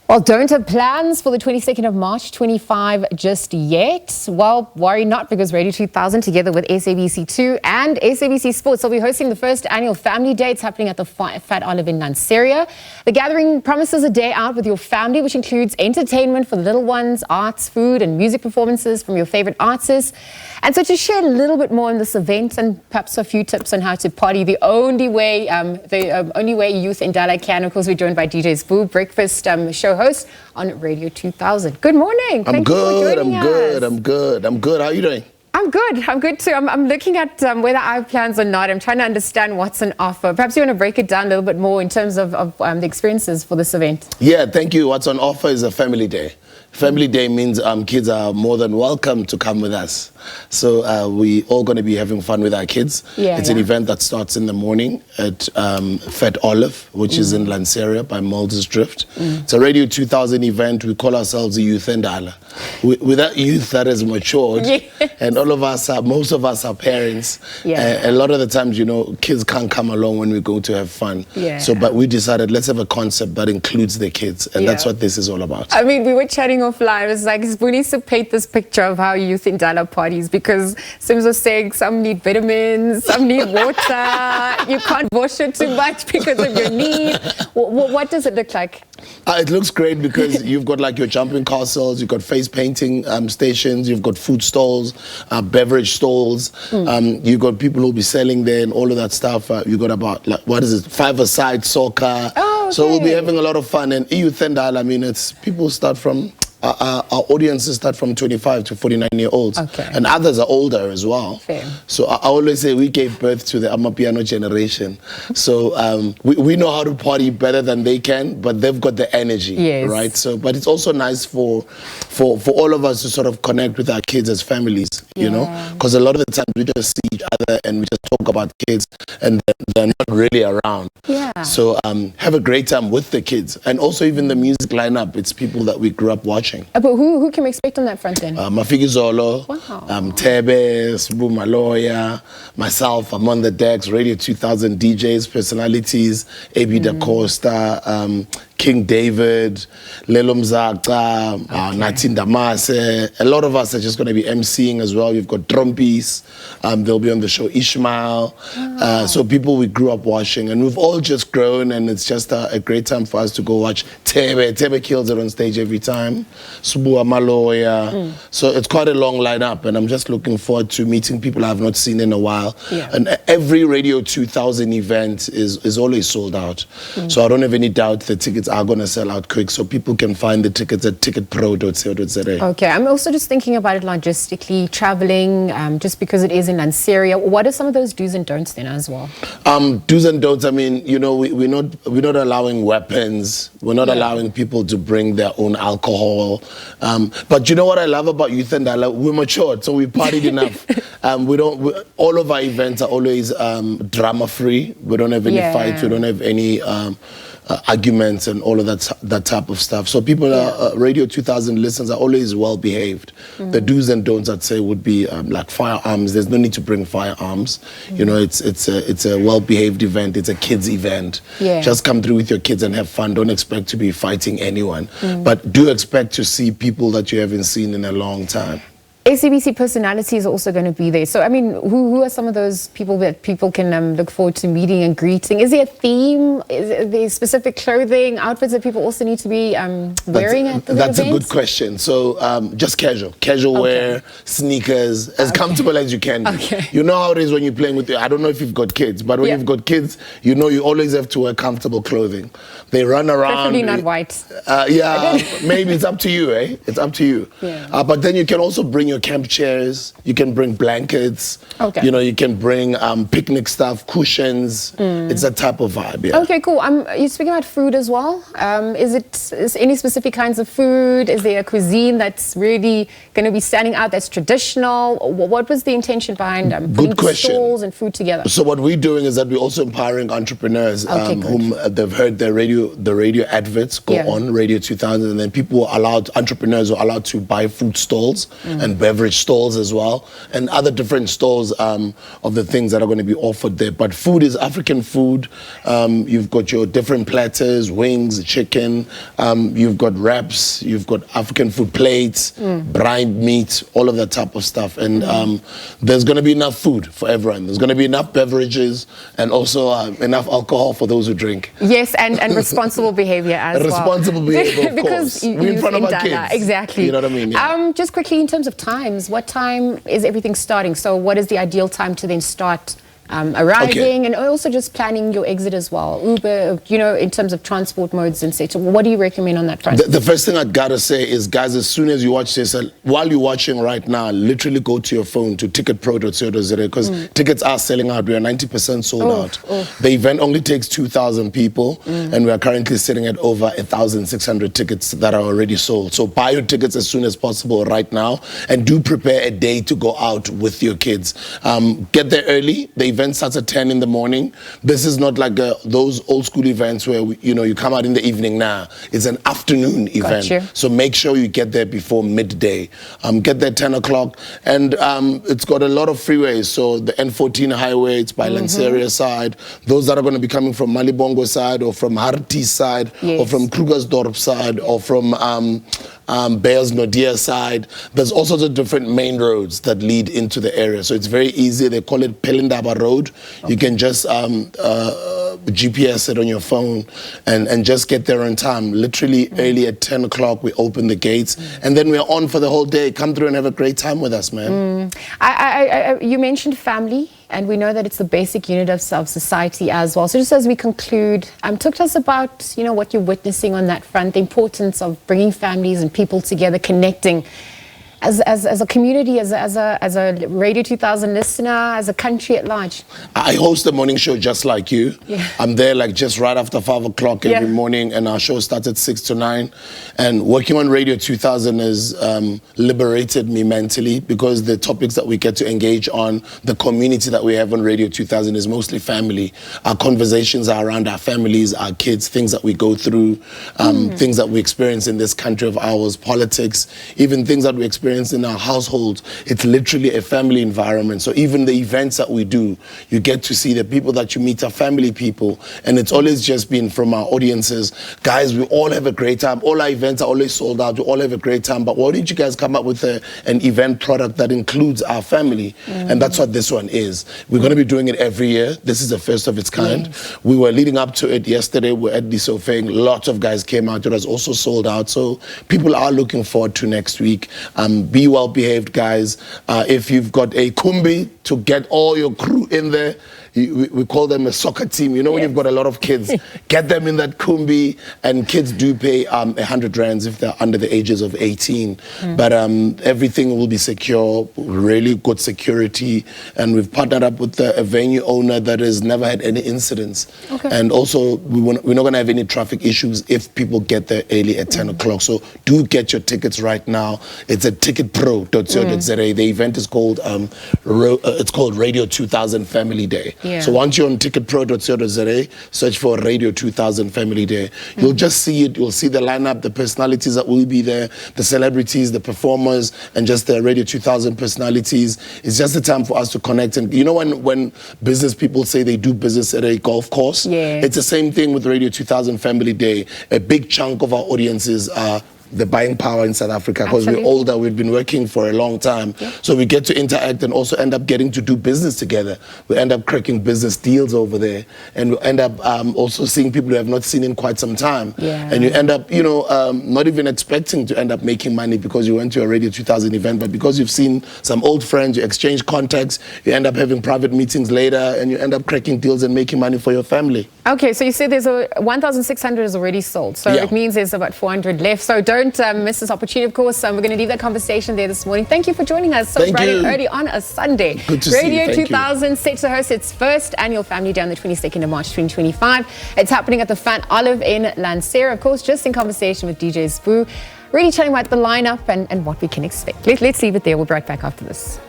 Well, don't have plans for the 22nd of March 25 just yet. Well, worry not, because Radio 2000 together with SABC2 and SABC Sports will be hosting the first annual family day. It's happening at the Fat Olive in Lanseria. The gathering promises a day out with your family, which includes entertainment for the little ones, arts, food and music performances from your favorite artists. And so to share a little bit more on this event and perhaps a few tips on how to party the only way youth Endala can, of course, we're joined by DJ Sbu, breakfast show host on Radio 2000. Good morning. I'm good. I'm good. How are you doing? I'm good too. I'm looking at whether I have plans or not. I'm trying to understand what's on offer. Perhaps you want to break it down a little bit more in terms of the experiences for this event. Yeah, thank you. What's on offer is a family day. Family day means kids are more than welcome to come with us. So we all going to be having fun with our kids. It's an event that starts in the morning at Fat Olive, which is in Lanseria by Mulder's Drift. It's a Radio 2000 event. We call ourselves iYouth Endala. With that youth that has matured, and most of us are parents. A lot of the times, kids can't come along when we go to have fun. So, but we decided, let's have a concept that includes the kids, and that's what this is all about. I mean, we were chatting offline. It was like, Sbu needs to paint this picture of how youth Endala parties, because Sims was saying some need vitamins, some need water. You can't wash it too much because of your knee. What does it look like? It looks great because you've got like your jumping castles, you've got face painting stations, you've got food stalls, beverage stalls, you've got people who'll be selling there and all of that stuff. You've got about, 5-a-side soccer. So we'll be having a lot of fun. And iYouth Endala, I mean, it's people start from, our audiences start from 25 to 49-year-olds. And others are older as well. So I always say we gave birth to the Amapiano generation. So we know how to party better than they can, but they've got the energy, right? So, but it's also nice for all of us to sort of connect with our kids as families, you know? Because a lot of the times we just see each other and we just talk about kids and they're not really around. So have a great time with the kids. And also even the music lineup, it's people that we grew up watching. But who can we expect on that front then? Mafiki Zolo, Tebe, Sbu, my lawyer, myself, I'm on the decks, Radio 2000 DJs, personalities, AB Da Costa, King David, Lelo Mzaka, Natin Damase. A lot of us are just going to be emceeing as well. You've got Trompies, they'll be on the show, Ishmael. So people we grew up watching, and we've all just grown, and it's just a great time for us to go watch Tebe. Tebe kills it on stage every time. Sbu, my lawyer. So it's quite a long lineup, and I'm just looking forward to meeting people I've not seen in a while. And every Radio 2000 event is always sold out. So I don't have any doubt the tickets are going to sell out quick, so people can find the tickets at ticketpro.co.za. Okay, I'm also just thinking about it logistically, traveling, just because it is in Lanseria. What are some of those do's and don'ts then as well? Do's and don'ts, I mean, we're not allowing weapons. We're not allowing people to bring their own alcohol. But you know what I love about Youth Endala? We're matured, so we partied enough. All of our events are always drama-free. We don't have any fights. We don't have any arguments and all of that type of stuff. So people, Radio 2000 listeners are always well behaved. The do's and don'ts, I'd say, would be like firearms. There's no need to bring firearms. It's a well behaved event. It's a kids event. Just come through with your kids and have fun. Don't expect to be fighting anyone, but do expect to see people that you haven't seen in a long time. SABC personalities are also going to be there. So, I mean, who are some of those people that people can look forward to meeting and greeting? Is there a theme? Is there specific clothing, outfits that people also need to be wearing at the event? That's a good question. So, just casual wear, sneakers, as comfortable as you can be. You know how it is when you're playing with I don't know if you've got kids, but when you've got kids, you always have to wear comfortable clothing. They run around. Preferably not white. Maybe it's up to you, eh? It's up to you. But then you can also bring your camp chairs, you can bring blankets, you can bring picnic stuff, cushions. It's that type of vibe. Okay, cool. You're speaking about food as well. Is any specific kinds of food? Is there a cuisine that's really going to be standing out, that's traditional? What was the intention behind putting stalls and food together? So what we're doing is that we're also empowering entrepreneurs whom they've heard the radio adverts go on Radio 2000, and then entrepreneurs are allowed to buy food stalls and beverage stalls as well, and other different stalls of the things that are going to be offered there. But food is African food. You've got your different platters, wings, chicken. You've got wraps. You've got African food plates, brined meat, all of that type of stuff. And there's going to be enough food for everyone. There's going to be enough beverages and also enough alcohol for those who drink. Yes, and responsible behavior as well. Responsible behavior, of because course. We're in front of our Endala. kids. Exactly. You know what I mean? Yeah. Just quickly, in terms of times, what time is everything starting? So what is the ideal time to then start arriving, and also just planning your exit as well? Uber, in terms of transport modes and such. What do you recommend on that front? The first thing I gotta say is, guys, as soon as you watch this, while you're watching right now, literally go to your phone to ticketpro.co.za because tickets are selling out. We are 90% sold out. The event only takes 2,000 people, and we are currently sitting at over 1,600 tickets that are already sold. So buy your tickets as soon as possible right now, and do prepare a day to go out with your kids. Get there early. The event starts at 10 in the morning. This is not like those old school events where you come out in the evening now. It's an afternoon event. Gotcha. So make sure you get there before midday. Get there 10 o'clock. And it's got a lot of freeways. So the N14 highway, it's by Lanseria side. Those that are going to be coming from Malibongo side, or from Harti side, or from Krugersdorp side, or from Bears Nodia side. There's all sorts of different main roads that lead into the area. So it's very easy. They call it Pelindaba Road. You can just GPS it on your phone and just get there on time. Literally early at 10 o'clock, we open the gates. And then we're on for the whole day. Come through and have a great time with us, man. You mentioned family, and we know that it's the basic unit of society as well. So just as we conclude, talk to us about what you're witnessing on that front, the importance of bringing families and people together, connecting as a community, as a Radio 2000 listener, as a country at large. I host a morning show just like you. Yeah. I'm there just right after 5 o'clock every morning, and our show starts at 6 to 9. And working on Radio 2000 has liberated me mentally, because the topics that we get to engage on, the community that we have on Radio 2000 is mostly family. Our conversations are around our families, our kids, things that we go through, things that we experience in this country of ours, politics, even things that we experience in our households. It's literally a family environment. So even the events that we do, you get to see the people that you meet are family people. And it's always just been from our audiences, guys, we all have a great time. All our events are always sold out. We all have a great time. But why did you guys come up with an event product that includes our family? And that's what this one is. We're going to be doing it every year. This is the first of its kind. We were leading up to it yesterday. We're at the Sofeng. Lots of guys came out. It was also sold out. So people are looking forward to next week. Be well behaved, guys. If you've got a kumbi, to get all your crew in there. We call them a soccer team. When you've got a lot of kids, get them in that kumbi. And kids do pay 100 rands if they're under the ages of 18. But everything will be secure, really good security. And we've partnered up with a venue owner that has never had any incidents. And also, we're not going to have any traffic issues if people get there early at 10 o'clock. So do get your tickets right now. It's at ticketpro.co.za. The event is called Radio 2000 Family Day. So once you're on ticketpro.co.za, search for Radio 2000 Family Day. You'll just see it. You'll see the lineup, the personalities that will be there, the celebrities, the performers, and just the Radio 2000 personalities. It's just a time for us to connect. And when business people say they do business at a golf course, it's the same thing with Radio 2000 Family Day. A big chunk of our audiences are the buying power in South Africa, because we're older, we've been working for a long time. So we get to interact and also end up getting to do business together. We end up cracking business deals over there, and we end up also seeing people who have not seen in quite some time. And you end up, not even expecting to end up making money because you went to a Radio 2000 event, but because you've seen some old friends, you exchange contacts, you end up having private meetings later, and you end up cracking deals and making money for your family. Okay, so you said there's 1,600 is already sold, so it means there's about 400 left. So don't miss this opportunity, of course. We're going to leave that conversation there this morning. Thank you for joining us so bright and early on a Sunday. Good to see you. Radio 2000 set to host its first annual Family Day on the 22nd of March 2025. It's happening at the Fat Olive in Lanseria, of course, just in conversation with DJ Sbu. Really chatting about the lineup and what we can expect. Let's leave it there. We'll be right back after this.